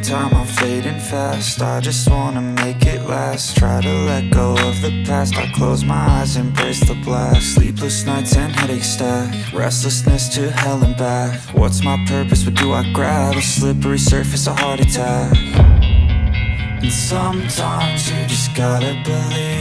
time, I'm fading fast. I just wanna make it last. Try to let go of the past. I close my eyes, embrace the blast. Sleepless nights and headaches stack. Restlessness to hell and back. What's my purpose, what do I grab? A slippery surface, a heart attack. And sometimes you just gotta believe.